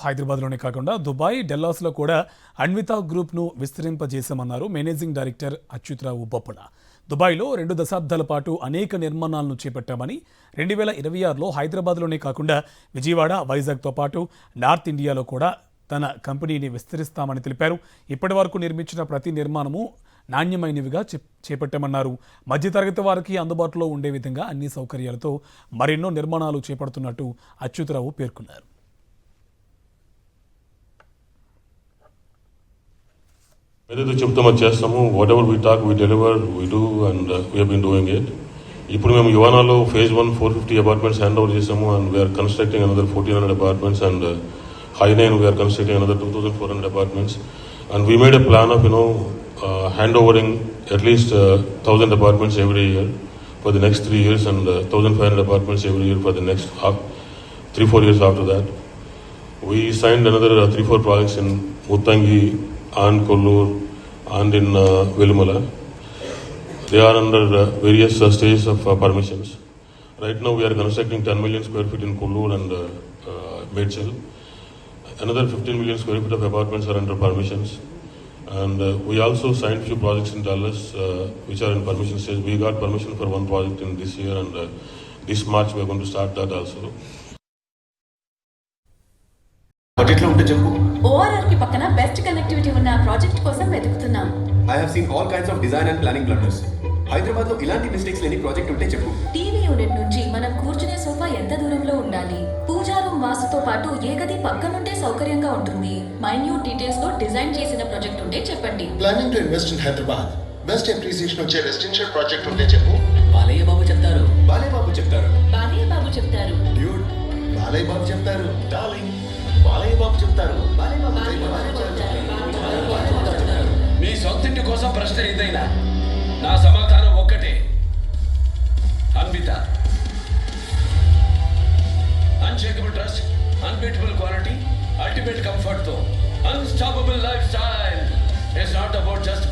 హైదరాబాద్లోనే కాకుండా దుబాయ్, డెల్లాస్లో కూడా అన్వితా గ్రూప్ను విస్తరింపజేశామన్నారు మేనేజింగ్ డైరెక్టర్ అచ్యుతరావు బొప్పల. దుబాయ్లో 2 దశాబ్దాల పాటు అనేక నిర్మాణాలను చేపట్టామని 2026లో హైదరాబాద్లోనే కాకుండా విజయవాడ, వైజాగ్తో పాటు నార్త్ ఇండియాలో కూడా తన కంపెనీని విస్తరిస్తామని తెలిపారు. ఇప్పటి వరకు నిర్మించిన ప్రతి నిర్మాణము నాణ్యమైనవిగా చేపట్టామన్నారు. మధ్యతరగతి వారికి అందుబాటులో ఉండే విధంగా అన్ని సౌకర్యాలతో మరెన్నో నిర్మాణాలు చేపడుతున్నట్టు అచ్యుతరావు పేర్కొన్నారు. ఏదైతే చెప్తామో చేస్తాము. Whatever we talk we deliver, we do and we have been doing it. ఇప్పుడు మేము యువనాలో ఫేజ్ 1 450 అపార్ట్మెంట్స్ హ్యాండ్ ఓవర్ చేసాము and we are constructing another 1400 apartments and హైనైన్ we are constructing another 2400 apartments and we made a plan of hand overing at least 1000 apartments every year for the next 3 years and 1500 apartments every year for the next 3-4 years after that. We signed another 3-4 projects in Muttangi and Kollur and in Velumala. They are under various stages of permissions. Right now we are constructing 10 million square feet in Kollur and Medchal. Another 15 million square feet of apartments are under permissions. And we also signed few projects in Dallas which are in permission stage. We got permission for one project in this year and this March we are going to start that also. బడ్జెట్లో ఉంటే చెప్పు. ORR కి పక్కన best connectivity ఉన్న project కోసం వెతుకుతున్నాం. I have seen all kinds of design and planning blunders. Hyderabad లో ఇలాంటి మిస్టేక్స్ లేని ప్రాజెక్ట్ ఉంటే చెప్పు. టీవీ యూనిట్ నుంచి మనం కూర్చునే సోఫా ఎంత దూరంలో ఉండాలి, పూజా రూమ్ వాస్తుతో పాటు ఏ గది పక్కనుంటే సౌకర్యంగా ఉంటుంది, మైన్యూట్ డీటెయిల్స్ తో డిజైన్ చేసిన ప్రాజెక్ట్ ఉంటే చెప్పండి. Planning to invest in Hyderabad best appreciation వచ్చే రెసిడెన్షియల్ ప్రాజెక్ట్ ఉంటే చెప్పు. బాలయ్య బాబు చెప్తారు. బాలయ్య బాబు చెప్తారు. బాలయ్య బాబు చెప్తారు. డ్యూడ్ బాలయ్య బాబు చెప్తారు. డార్లింగ్ బాలయ్య బాబు చెప్తారు. మీ సొంతింటి కోసం ప్రశ్న ఇదైనా నా సమాధానం ఒక్కటే. Anvita unshakable trust, unbeatable quality, ultimate comfort తో unstoppable lifestyle. It's not about just